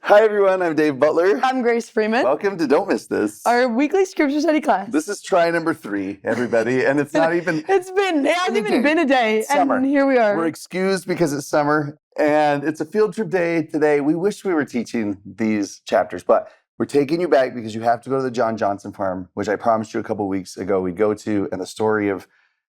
Hi, everyone. I'm Dave Butler. I'm Grace Freeman. Welcome to Don't Miss This. Our weekly scripture study class. This is try number 3, everybody. And it's not even... it hasn't even been a day. It's summer. And here we are. We're excused because it's summer. And it's a field trip day today. We wish we were teaching these chapters, but we're taking you back because you have to go to the John Johnson farm, which I promised you a couple weeks ago we'd go to, and the story of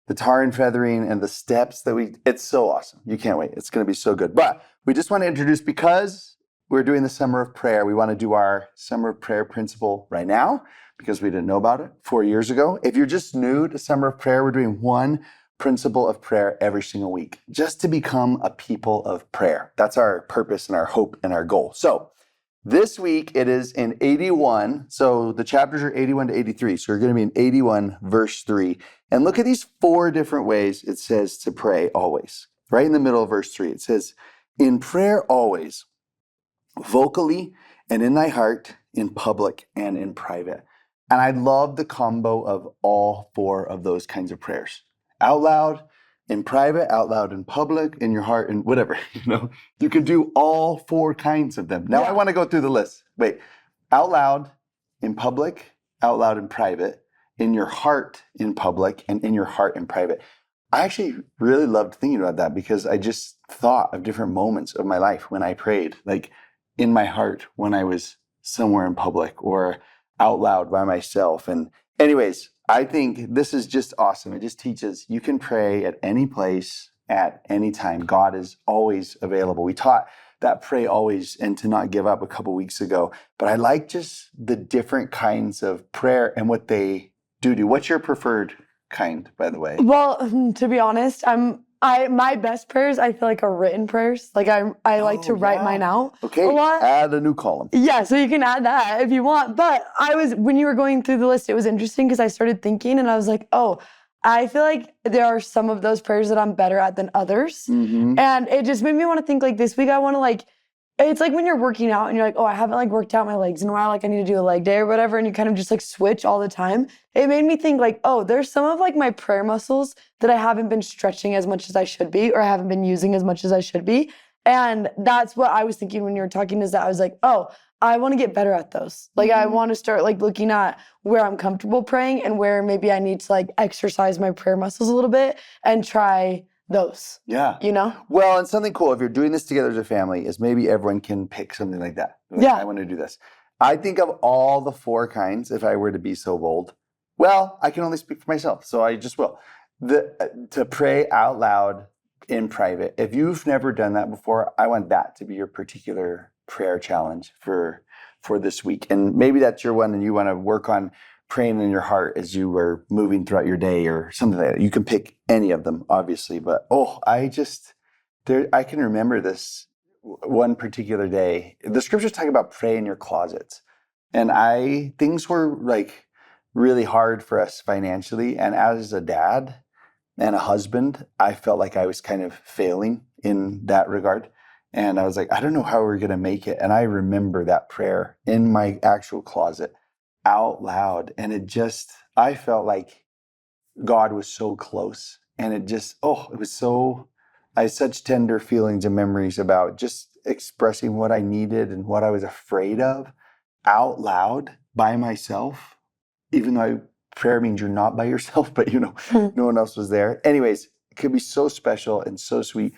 the tar and feathering and the steps that it's so awesome. You can't wait. It's going to be so good. But we just want to introduce, because we're doing the Summer of Prayer, we want to do our Summer of Prayer principle right now because we didn't know about it 4 years ago. If you're just new to Summer of Prayer, we're doing one principle of prayer every single week just to become a people of prayer. That's our purpose and our hope and our goal. So this week it is in 81. So the chapters are 81 to 83. So we're going to be in 81 verse 3. And look at these 4 different ways it says to pray always. Right in the middle of verse 3, it says, in prayer always, vocally and in thy heart, in public and in private. And I love the combo of all 4 of those kinds of prayers. Out loud, in private, out loud in public, in your heart, and whatever. You can do all 4 kinds of them. Now I want to go through the list. Wait, out loud in public, out loud in private, in your heart in public, and in your heart in private. I actually really loved thinking about that because I just thought of different moments of my life when I prayed, like in my heart when I was somewhere in public or out loud by myself. And anyways, I think this is just awesome. It just teaches you can pray at any place, at any time. God is always available. We taught that pray always and to not give up a couple weeks ago. But I like just the different kinds of prayer and what they do. What's your preferred kind, by the way? Well, to be honest, my best prayers I feel like are written prayers. Like I like to write mine out. Okay, a lot. Add a new column. Yeah, so you can add that if you want. But when you were going through the list, it was interesting because I started thinking and I was like, oh, I feel like there are some of those prayers that I'm better at than others. Mm-hmm. And it just made me want to think like this week I want to it's like when you're working out and you're like, oh, I haven't worked out my legs in a while, I need to do a leg day or whatever, and you kind of just switch all the time. It made me think oh, there's some of my prayer muscles that I haven't been stretching as much as I should be, or I haven't been using as much as I should be. And that's what I was thinking when you were talking, is that I was like, oh, I want to get better at those. I want to start looking at where I'm comfortable praying and where maybe I need to exercise my prayer muscles a little bit and try those. Yeah. Well, and something cool, if you're doing this together as a family, is maybe everyone can pick something like that. I want to do this. I think of all the 4 kinds, if I were to be so bold. Well, I can only speak for myself, so I just will. To pray out loud in private. If you've never done that before, I want that to be your particular prayer challenge for this week. And maybe that's your one and you want to work on praying in your heart as you were moving throughout your day or something like that. You can pick any of them, obviously. But I can remember this one particular day. The scriptures talk about pray in your closets. And things were really hard for us financially. And as a dad and a husband, I felt like I was kind of failing in that regard. And I was like, I don't know how we're going to make it. And I remember that prayer in my actual closet out loud. And I felt like God was so close. And it was so, I had such tender feelings and memories about just expressing what I needed and what I was afraid of out loud by myself, even though prayer means you're not by yourself, but no one else was there. Anyways, it could be so special and so sweet.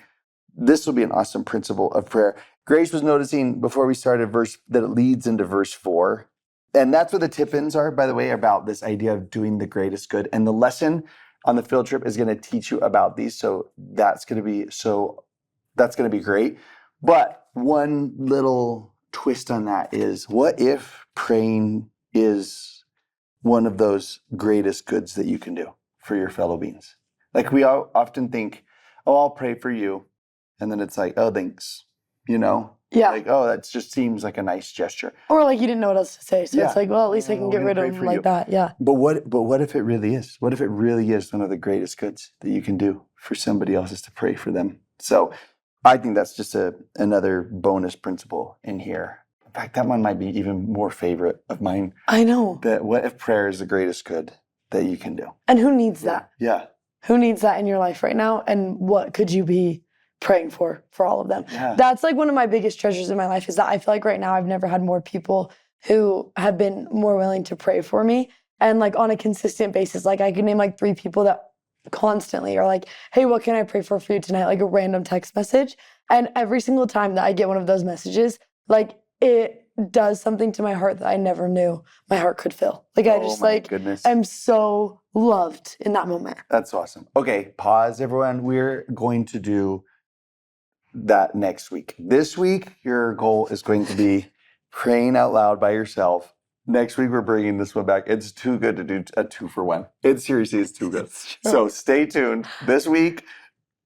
This will be an awesome principle of prayer. Grace was noticing before we started that it leads into verse 4. And that's what the tip-ins are, by the way, about this idea of doing the greatest good. And the lesson on the field trip is going to teach you about these. So that's going to be great. But one little twist on that is, what if praying is one of those greatest goods that you can do for your fellow beings? We all often think, oh, I'll pray for you. And then it's oh, thanks, Yeah. Oh, that just seems like a nice gesture. Or you didn't know what else to say. So it's well, at least I can get rid of them that. Yeah. But what if it really is? What if it really is one of the greatest goods that you can do for somebody else, is to pray for them? So I think that's just another bonus principle in here. In fact, that one might be even more favorite of mine. I know. That what if prayer is the greatest good that you can do? And who needs that? Yeah. Who needs that in your life right now? And what could you be praying for all of them. Yeah. That's like one of my biggest treasures in my life, is that I feel like right now I've never had more people who have been more willing to pray for me, and like on a consistent basis. Like I could name like 3 people that constantly are like, hey, what can I pray for you tonight? Like a random text message. And every single time that I get one of those messages, like it does something to my heart that I never knew my heart could feel. Like I just like goodness. am so loved in that moment. That's awesome. Okay, pause everyone. We're going to do that next week. This week, your goal is going to be praying out loud by yourself. Next week, we're bringing this one back. It's too good to do a 2-for-1. It seriously is too good. So stay tuned. This week,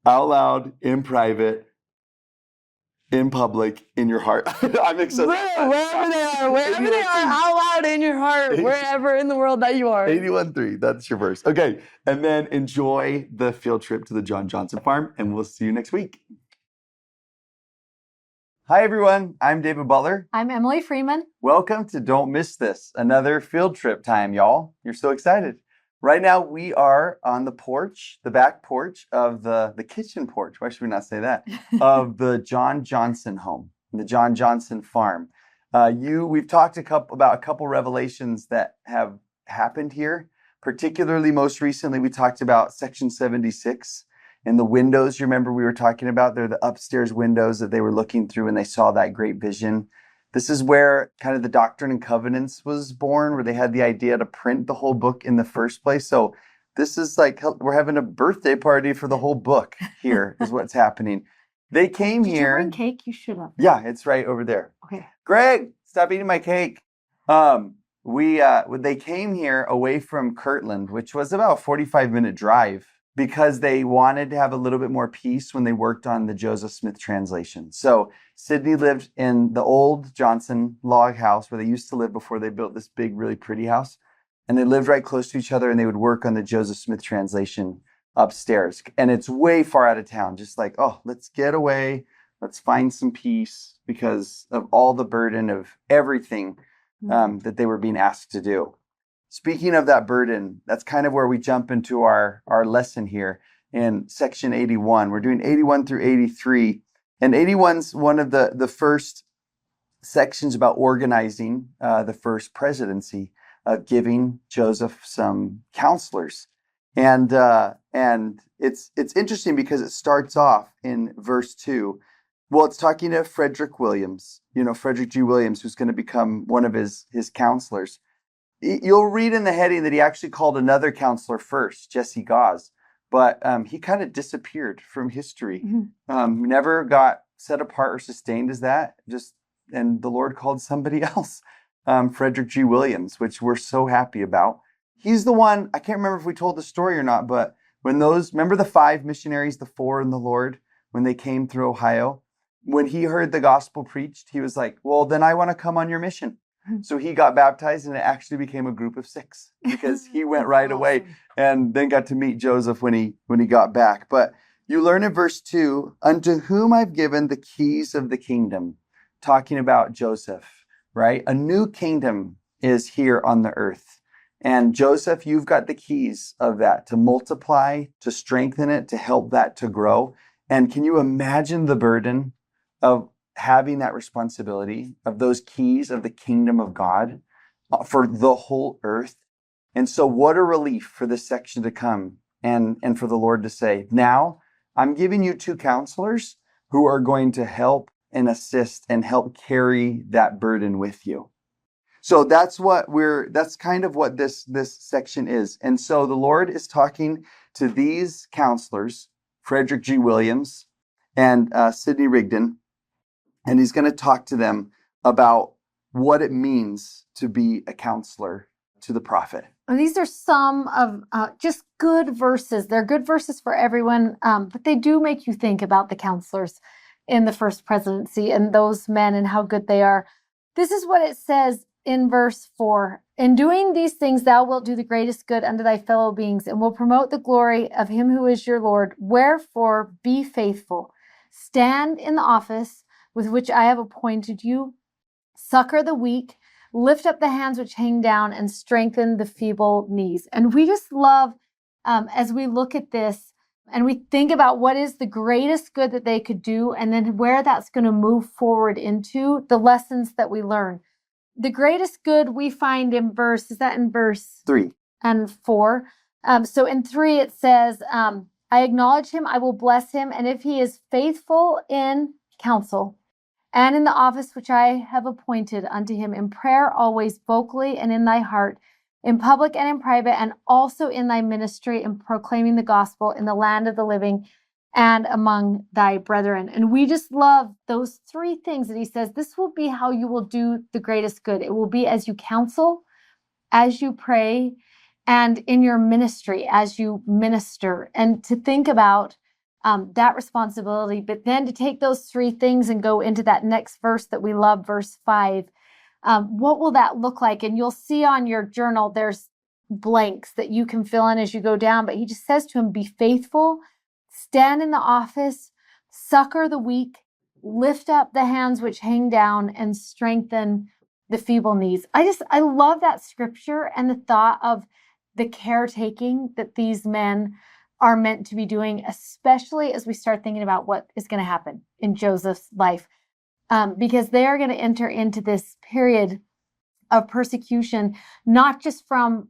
out loud, in private, in public, in your heart. I'm excited. Wherever they are, out loud in your heart, wherever in the world that you are. 81.3, that's your verse. Okay, and then enjoy the field trip to the John Johnson farm, and we'll see you next week. Hi, everyone. I'm David Butler. I'm Emily Freeman. Welcome to Don't Miss This, another field trip time, y'all. You're so excited. Right now, we are on the porch, the back porch of the kitchen porch. Why should we not say that? Of the John Johnson home, the John Johnson farm. We've talked about a couple revelations that have happened here. Particularly, most recently, we talked about Section 76. And the windows, you remember we were talking about, they're the upstairs windows that they were looking through and they saw that great vision. This is where kind of the Doctrine and Covenants was born, where they had the idea to print the whole book in the first place. So this is like, we're having a birthday party for the whole book here is what's happening. They came here. Did you bring cake? You should have. Yeah, it's right over there. Okay. Greg, stop eating my cake. They came here away from Kirtland, which was about a 45-minute drive, because they wanted to have a little bit more peace when they worked on the Joseph Smith translation. So Sydney lived in the old Johnson log house where they used to live before they built this big, really pretty house. And they lived right close to each other, and they would work on the Joseph Smith translation upstairs. And it's way far out of town, just like, oh, let's get away. Let's find some peace because of all the burden of everything that they were being asked to do. Speaking of that burden, that's kind of where we jump into our lesson here in section 81. We're doing 81 through 83. And 81's one of the first sections about organizing the first presidency, of giving Joseph some counselors. And it's interesting because it starts off in verse 2. Well, it's talking to Frederick Williams, Frederick G. Williams, who's going to become one of his counselors. You'll read in the heading that he actually called another counselor first, Jesse Gause, but he kind of disappeared from history. Never got set apart or sustained as that. And the Lord called somebody else, Frederick G. Williams, which we're so happy about. He's the one, I can't remember if we told the story or not, but remember the 5 missionaries, the 4 in the Lord, when they came through Ohio? When he heard the gospel preached, he was like, well, then I want to come on your mission. So he got baptized, and it actually became a group of 6 because he went right away and then got to meet Joseph when he got back. But you learn in verse 2, unto whom I've given the keys of the kingdom, talking about Joseph, right? A new kingdom is here on the earth. And Joseph, you've got the keys of that to multiply, to strengthen it, to help that to grow. And can you imagine the burden of having that responsibility of those keys of the kingdom of God for the whole earth? And so what a relief for this section to come and for the Lord to say, now I'm giving you 2 counselors who are going to help and assist and help carry that burden with you. So that's kind of what this section is. And so the Lord is talking to these counselors, Frederick G. Williams and Sidney Rigdon, and he's going to talk to them about what it means to be a counselor to the prophet. And these are some of just good verses. They're good verses for everyone, but they do make you think about the counselors in the first presidency and those men and how good they are. This is what it says in verse 4. In doing these things, thou wilt do the greatest good unto thy fellow beings and will promote the glory of him who is your Lord. Wherefore, be faithful. Stand in the office with which I have appointed you. Succor the weak, lift up the hands which hang down, and strengthen the feeble knees. And we just love, as we look at this, and we think about what is the greatest good that they could do, and then where that's going to move forward into the lessons that we learn. The greatest good we find in verse 3 and 4? So in 3, it says, I acknowledge him, I will bless him, and if he is faithful in counsel and in the office which I have appointed unto him, in prayer always vocally and in thy heart, in public and in private, and also in thy ministry, in proclaiming the gospel in the land of the living and among thy brethren. And we just love those 3 things that he says, this will be how you will do the greatest good. It will be as you counsel, as you pray, and in your ministry, as you minister. And to think about that responsibility, but then to take those 3 things and go into that next verse that we love, verse 5. What will that look like? And you'll see on your journal, there's blanks that you can fill in as you go down. But he just says to him, be faithful, stand in the office, succor the weak, lift up the hands which hang down, and strengthen the feeble knees. I love that scripture and the thought of the caretaking that these men are meant to be doing, especially as we start thinking about what is going to happen in Joseph's life. Because they are going to enter into this period of persecution, not just from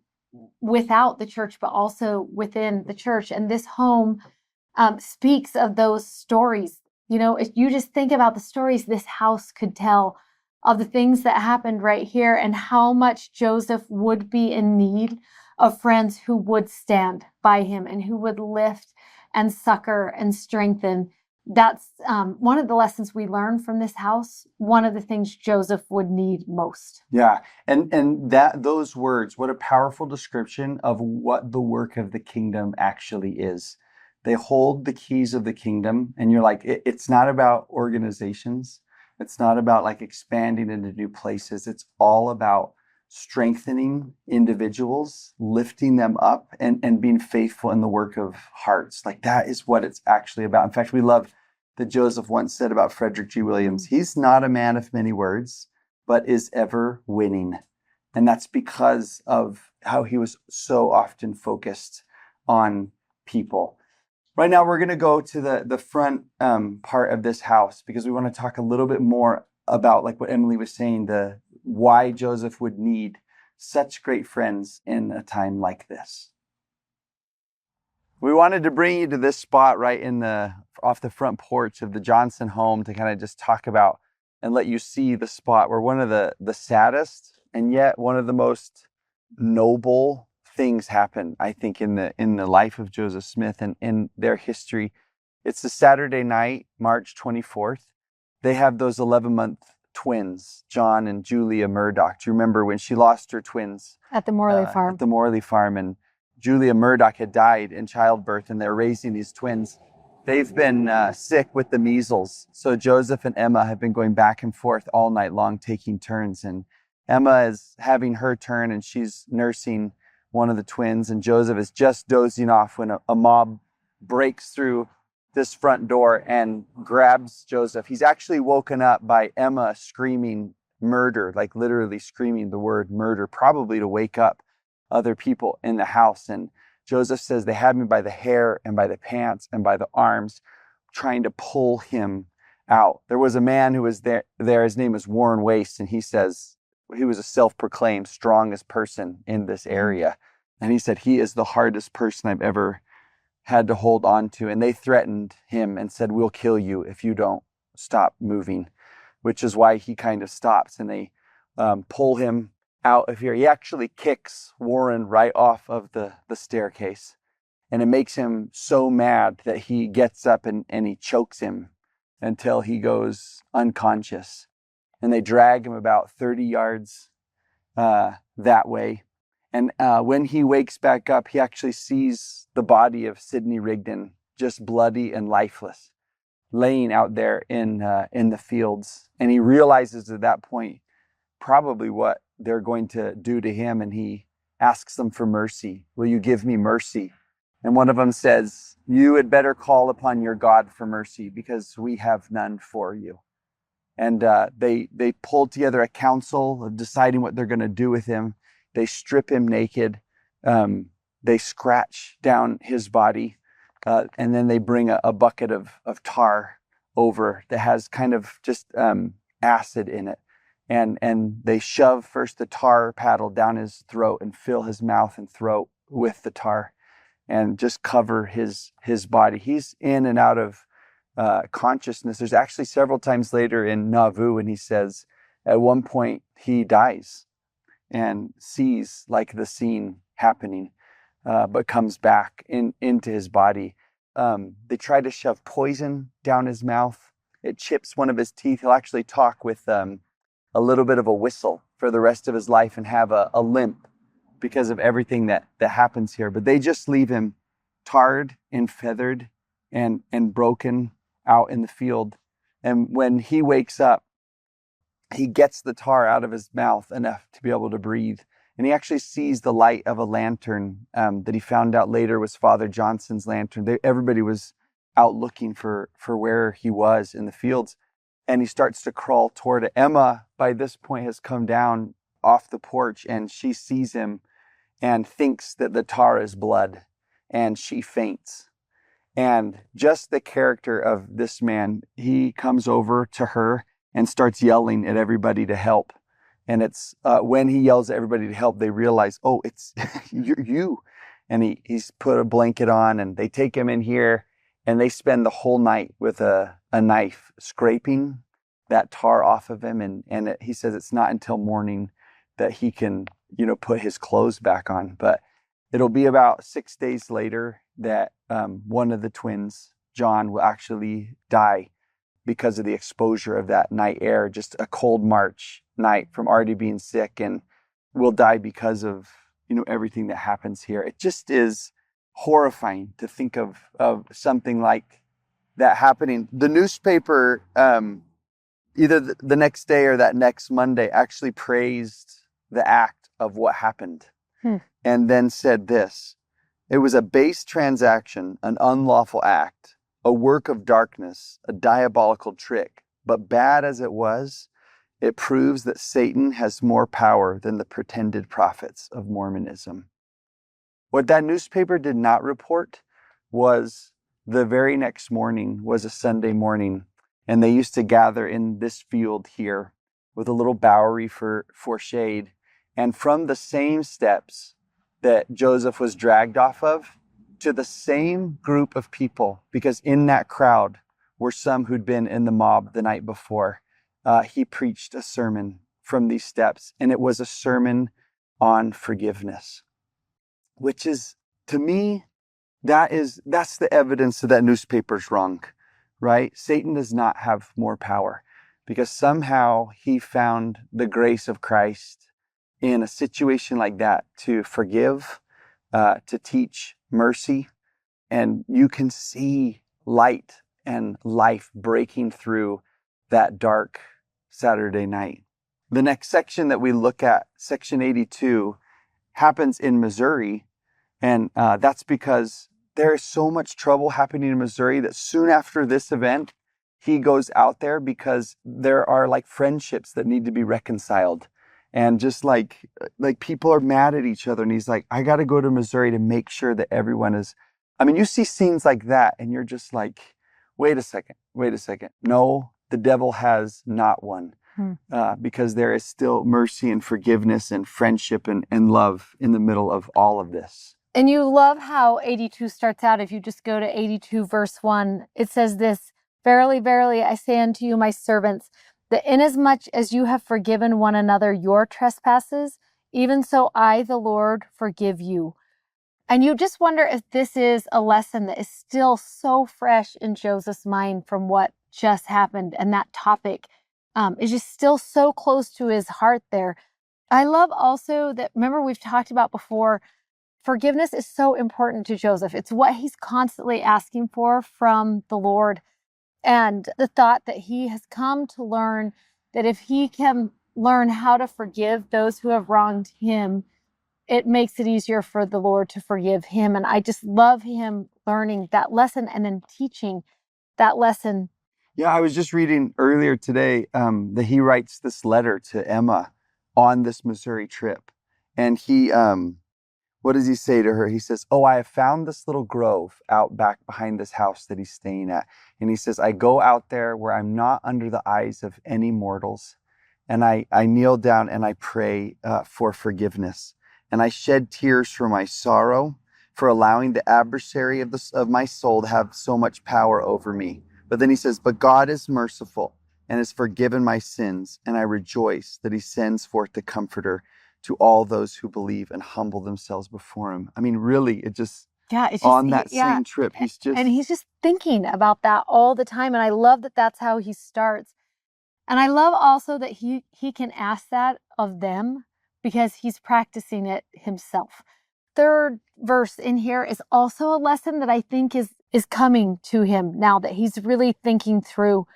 without the church, but also within the church. And this home speaks of those stories. You know, if you just think about the stories this house could tell of the things that happened right here and how much Joseph would be in need of friends who would stand by him and who would lift and succor and strengthen. That's one of the lessons we learn from this house. One of the things Joseph would need most. Yeah, and that those words, what a powerful description of what the work of the kingdom actually is. They hold the keys of the kingdom, and you're like, it's not about organizations. It's not about like expanding into new places. It's all about strengthening individuals, lifting them up, and being faithful in the work of hearts. Like that is what it's actually about. In fact, we love that Joseph once said about Frederick G. Williams, he's not a man of many words, but is ever winning. And that's because of how he was so often focused on people. Right now, we're going to go to the front part of this house because we want to talk a little bit more about like what Emily was saying, the why Joseph would need such great friends in a time like this. We wanted to bring you to this spot right off the front porch of the Johnson home to kind of just talk about and let you see the spot where one of the saddest and yet one of the most noble things happened, I think, in the life of Joseph Smith and in their history. It's a Saturday night, March 24th. They have those 11-month twins, John and Julia Murdoch. Do you remember when she lost her twins? At the Morley farm. At the Morley farm, and Julia Murdoch had died in childbirth, and they're raising these twins. They've been sick with the measles, so Joseph and Emma have been going back and forth all night long, taking turns. And Emma is having her turn, and she's nursing one of the twins, and Joseph is just dozing off when a mob breaks through this front door and grabs Joseph. He's actually woken up by Emma screaming murder, like literally screaming the word murder, probably to wake up other people in the house. And Joseph says, they had me by the hair and by the pants and by the arms, trying to pull him out. There was a man who was there. His name was Warren Waste, and he says he was a self-proclaimed strongest person in this area. And he said, he is the hardest person I've ever had to hold on to. And they threatened him and said, we'll kill you if you don't stop moving, which is why he kind of stops. And they pull him out of here. He actually kicks Warren right off of the staircase. And it makes him so mad that he gets up and he chokes him until he goes unconscious. And they drag him about 30 yards that way. And when he wakes back up, he actually sees the body of Sidney Rigdon, just bloody and lifeless, laying out there in the fields. And he realizes at that point probably what they're going to do to him. And he asks them for mercy. Will you give me mercy? And one of them says, you had better call upon your God for mercy because we have none for you. And they pulled together a council of deciding what they're going to do with him. They strip him naked. They scratch down his body. and then they bring a bucket of tar over that has kind of just acid in it. And they shove first the tar paddle down his throat and fill his mouth and throat with the tar and just cover his body. He's in and out of consciousness. There's actually several times later in Nauvoo, and he says at one point he dies and sees like the scene happening, but comes back into his body. They try to shove poison down his mouth. It chips one of his teeth. He'll actually talk with a little bit of a whistle for the rest of his life and have a limp because of everything that happens here. But they just leave him tarred and feathered and broken out in the field. And when he wakes up, he gets the tar out of his mouth enough to be able to breathe. And he actually sees the light of a lantern that he found out later was Father Johnson's lantern. Everybody was out looking for where he was in the fields. And he starts to crawl toward it. Emma, by this point, has come down off the porch, and she sees him and thinks that the tar is blood, and she faints. And just the character of this man, he comes over to her and starts yelling at everybody to help. And it's when he yells at everybody to help, they realize, oh, it's you. And he's put a blanket on, and they take him in here, and they spend the whole night with a knife scraping that tar off of him. And he says it's not until morning that he can, put his clothes back on. But it'll be about 6 days later that one of the twins, John, will actually die because of the exposure of that night air, just a cold March night from already being sick, and will die because of, everything that happens here. It just is horrifying to think of something like that happening. The newspaper, either the next day or that next Monday, actually praised the act of what happened, and then said this: it was a base transaction, an unlawful act, a work of darkness, a diabolical trick. But bad as it was, it proves that Satan has more power than the pretended prophets of Mormonism. What that newspaper did not report was the very next morning was a Sunday morning, and they used to gather in this field here with a little bowery for shade. And from the same steps that Joseph was dragged off of to the same group of people, because in that crowd were some who'd been in the mob the night before, he preached a sermon from these steps, and it was a sermon on forgiveness, which is, to me, that's the evidence that newspaper's wrong, right? Satan does not have more power because somehow he found the grace of Christ in a situation like that to forgive, to teach mercy, and you can see light and life breaking through that dark Saturday night. The next section that we look at, section 82, happens in Missouri, and that's because there is so much trouble happening in Missouri that soon after this event, he goes out there because there are like friendships that need to be reconciled. And just like people are mad at each other. And he's like, I got to go to Missouri to make sure that everyone is. I mean, you see scenes like that and you're just like, wait a second. No, the devil has not won, because there is still mercy and forgiveness and friendship and love in the middle of all of this. And you love how 82 starts out. If you just go to 82 verse 1, it says this: verily, verily, I say unto you, my servants, that inasmuch as you have forgiven one another your trespasses, even so I, the Lord, forgive you. And you just wonder if this is a lesson that is still so fresh in Joseph's mind from what just happened. And that topic is just still so close to his heart there. I love also that, remember we've talked about before, forgiveness is so important to Joseph. It's what he's constantly asking for from the Lord. And the thought that he has come to learn that if he can learn how to forgive those who have wronged him, it makes it easier for the Lord to forgive him. And I just love him learning that lesson and then teaching that lesson. Yeah, I was just reading earlier today that he writes this letter to Emma on this Missouri trip. And he, what does he say to her? He says, "Oh, I have found this little grove out back behind this house that he's staying at." And he says, "I go out there where I'm not under the eyes of any mortals. And I kneel down and I pray for forgiveness. And I shed tears for my sorrow, for allowing the adversary of my soul to have so much power over me." But then he says, "But God is merciful and has forgiven my sins. And I rejoice that he sends forth the Comforter to all those who believe and humble themselves before him." I mean, really, it's just on that same trip. He's just thinking about that all the time. And I love that that's how he starts. And I love also that he can ask that of them because he's practicing it himself. Third verse in here is also a lesson that I think is coming to him now that he's really thinking through.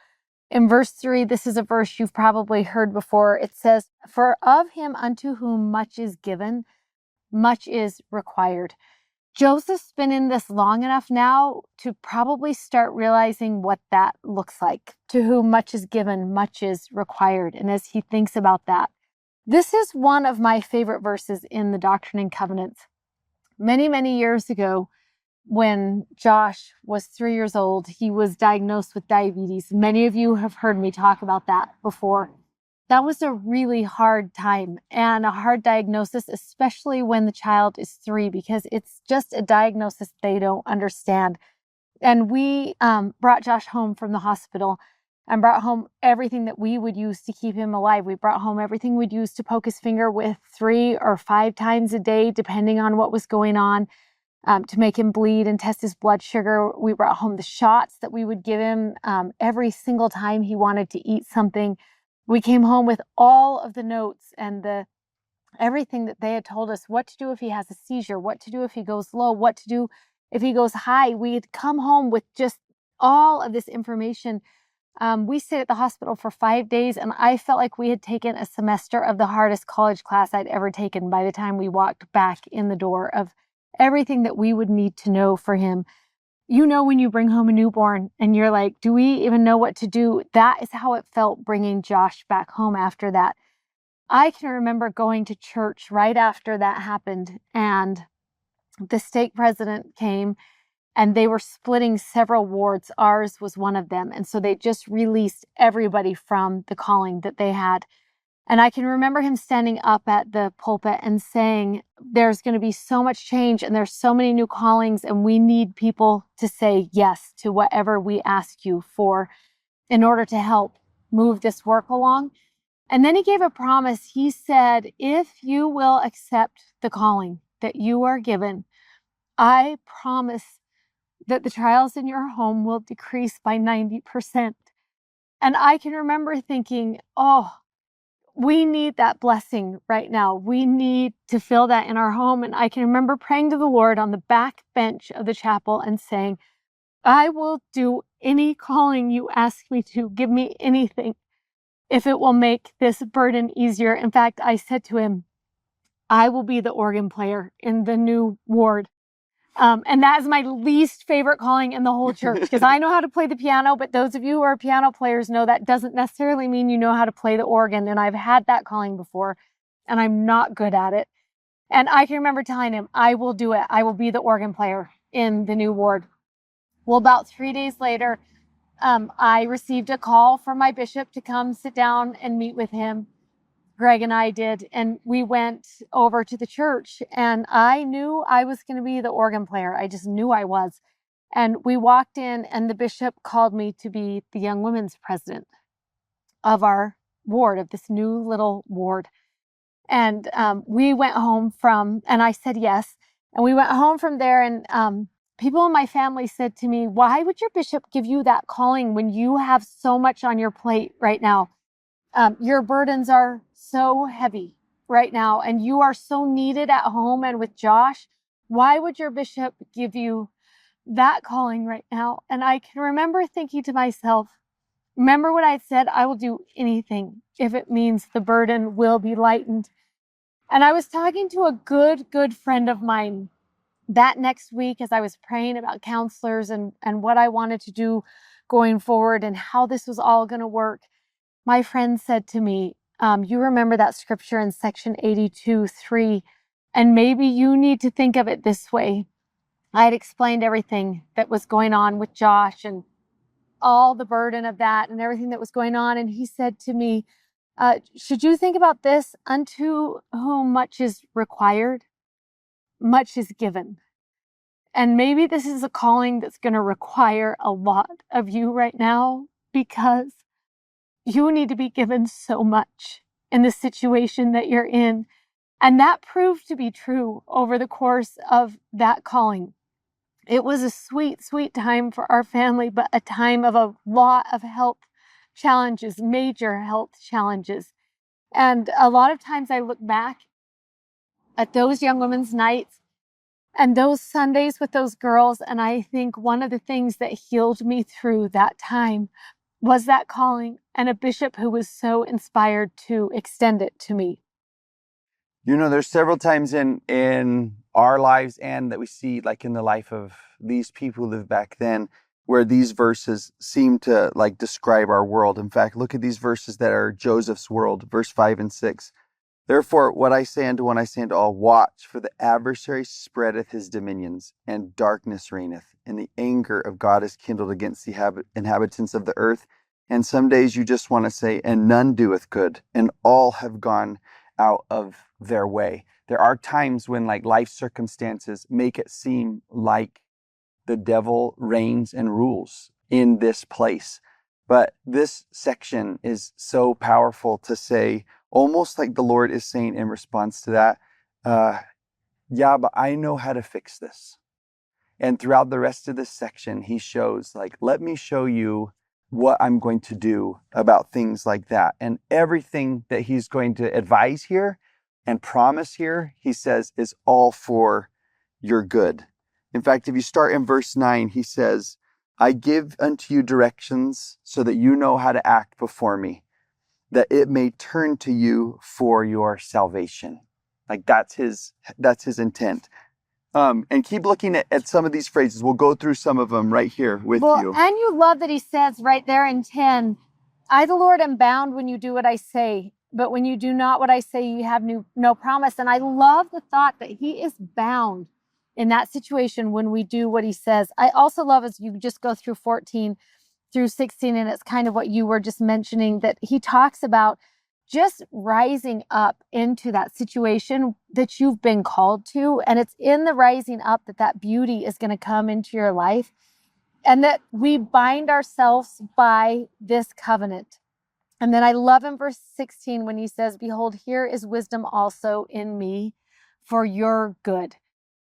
In verse 3, this is a verse you've probably heard before. It says, "For of him unto whom much is given, much is required." Joseph's been in this long enough now to probably start realizing what that looks like. To whom much is given, much is required. And as he thinks about that, this is one of my favorite verses in the Doctrine and Covenants. Many, many years ago, when Josh was 3 years old, he was diagnosed with diabetes. Many of you have heard me talk about that before. That was a really hard time and a hard diagnosis, especially when the child is 3, because it's just a diagnosis they don't understand. And we brought Josh home from the hospital and brought home everything that we would use to keep him alive. We brought home everything we'd use to poke his finger with 3 or 5 times a day, depending on what was going on. To make him bleed and test his blood sugar. We brought home the shots that we would give him every single time he wanted to eat something. We came home with all of the notes and everything that they had told us, what to do if he has a seizure, what to do if he goes low, what to do if he goes high. We had come home with just all of this information. We stayed at the hospital for 5 days, and I felt like we had taken a semester of the hardest college class I'd ever taken by the time we walked back in the door of everything that we would need to know for him. You know, when you bring home a newborn and you're like, do we even know what to do? That is how it felt bringing Josh back home after that. I can remember going to church right after that happened, and the stake president came and they were splitting several wards. Ours was one of them. And so they just released everybody from the calling that they had. And I can remember him standing up at the pulpit and saying, there's going to be so much change and there's so many new callings, and we need people to say yes to whatever we ask you for in order to help move this work along. And then he gave a promise. He said, if you will accept the calling that you are given, I promise that the trials in your home will decrease by 90%. And I can remember thinking, oh, we need that blessing right now. We need to feel that in our home. And I can remember praying to the Lord on the back bench of the chapel and saying, I will do any calling you ask me to. Give me anything if it will make this burden easier. In fact, I said to him, I will be the organ player in the new ward. And that is my least favorite calling in the whole church, because I know how to play the piano, but those of you who are piano players know that doesn't necessarily mean you know how to play the organ. And I've had that calling before, and I'm not good at it. And I can remember telling him, I will do it. I will be the organ player in the new ward. Well, about 3 days later, I received a call from my bishop to come sit down and meet with him. Greg and I did, and we went over to the church, and I knew I was going to be the organ player. I just knew I was. And we walked in, and the bishop called me to be the young women's president of our ward, of this new little ward. And we went home and I said yes. And we went home from there, and people in my family said to me, why would your bishop give you that calling when you have so much on your plate right now? Your burdens are so heavy right now, and you are so needed at home and with Josh. Why would your bishop give you that calling right now? And I can remember thinking to myself, remember what I said, I will do anything if it means the burden will be lightened. And I was talking to a good friend of mine that next week as I was praying about counselors and what I wanted to do going forward and how this was all going to work. My friend said to me, you remember that scripture in section 82:3 And maybe you need to think of it this way. I had explained everything that was going on with Josh and all the burden of that and everything that was going on. And he said to me, should you think about this? Unto whom much is required, much is given. And maybe this is a calling that's going to require a lot of you right now, because you need to be given so much in the situation that you're in. And that proved to be true over the course of that calling. It was a sweet, sweet time for our family, but a time of a lot of health challenges, major health challenges. And a lot of times I look back at those young women's nights and those Sundays with those girls, and I think one of the things that healed me through that time was that calling, and a bishop who was so inspired to extend it to me. You know, there's several times in our lives, and that we see like in the life of these people who lived back then, where these verses seem to like describe our world. In fact, look at these verses that are Joseph's world, verse 5 and 6. Therefore, what I say unto one, I say unto all, watch, for the adversary spreadeth his dominions, and darkness reigneth, and the anger of God is kindled against the inhabitants of the earth. And some days you just want to say, and none doeth good, and all have gone out of their way. There are times when like life circumstances make it seem like the devil reigns and rules in this place. But this section is so powerful to say, almost like the Lord is saying in response to that, yeah, but I know how to fix this. And throughout the rest of this section, he shows like, let me show you what I'm going to do about things like that. And everything that he's going to advise here and promise here, he says, is all for your good. In fact, if you start in verse 9, he says, I give unto you directions so that you know how to act before me, that it may turn to you for your salvation. Like that's his intent. And keep looking at some of these phrases. We'll go through some of them right here with you. And you love that he says right there in 10, I, the Lord, am bound when you do what I say, but when you do not what I say, you have no promise. And I love the thought that he is bound in that situation when we do what he says. I also love as you just go through 14 through 16, and it's kind of what you were just mentioning, that he talks about just rising up into that situation that you've been called to. And it's in the rising up that beauty is going to come into your life, and that we bind ourselves by this covenant. And then I love in verse 16 when he says, behold, here is wisdom also in me for your good.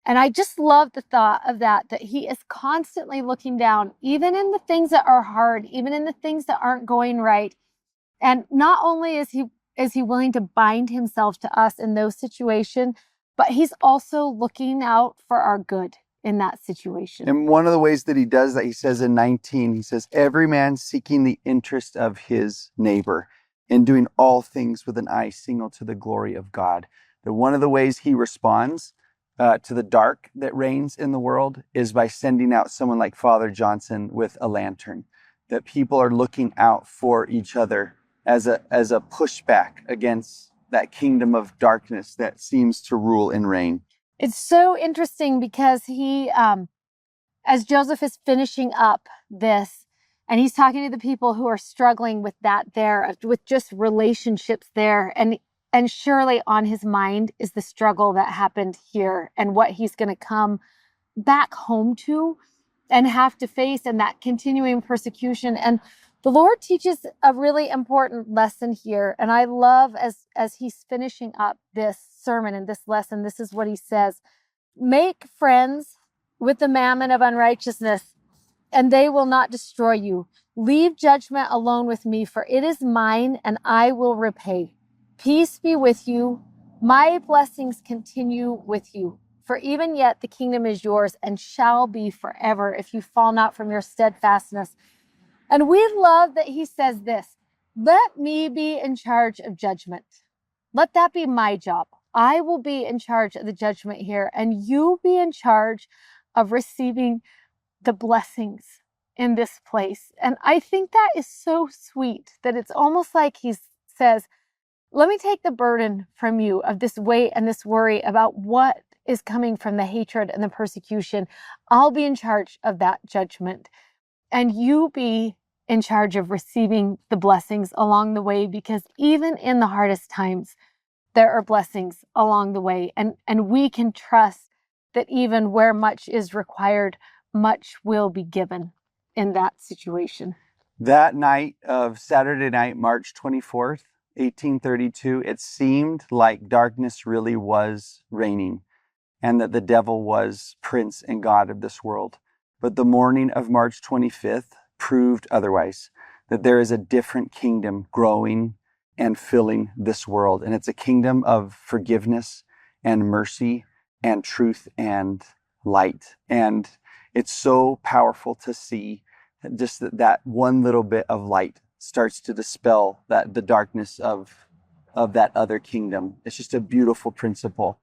And I just love the thought of that he is constantly looking down, even in the things that are hard, even in the things that aren't going right. And not only is he willing to bind himself to us in those situations, but he's also looking out for our good in that situation. And one of the ways that he does that, he says in 19, he says, every man seeking the interest of his neighbor and doing all things with an eye single to the glory of God. That one of the ways he responds to the dark that reigns in the world is by sending out someone like Father Johnson with a lantern. That people are looking out for each other as a pushback against that kingdom of darkness that seems to rule and reign. It's so interesting because he, as Joseph is finishing up this, and he's talking to the people who are struggling with that there, with just relationships there, and surely on his mind is the struggle that happened here and what he's going to come back home to and have to face, and that continuing persecution. And the Lord teaches a really important lesson here. And I love as he's finishing up this sermon and this lesson, this is what he says: make friends with the mammon of unrighteousness, and they will not destroy you. Leave judgment alone with me, for it is mine, and I will repay. Peace be with you. My blessings continue with you. For even yet the kingdom is yours and shall be forever if you fall not from your steadfastness. And we love that he says this: let me be in charge of judgment. Let that be my job. I will be in charge of the judgment here, and you be in charge of receiving the blessings in this place. And I think that is so sweet that it's almost like he says, let me take the burden from you of this weight and this worry about what is coming from the hatred and the persecution. I'll be in charge of that judgment, and you be in charge of receiving the blessings along the way, because even in the hardest times, there are blessings along the way. And we can trust that even where much is required, much will be given in that situation. That night of Saturday night, March 24th, 1832, it seemed like darkness really was reigning and that the devil was prince and god of this world. But the morning of March 25th proved otherwise, that there is a different kingdom growing and filling this world. And it's a kingdom of forgiveness and mercy and truth and light. And it's so powerful to see just that one little bit of light starts to dispel the darkness of that other kingdom. It's just a beautiful principle.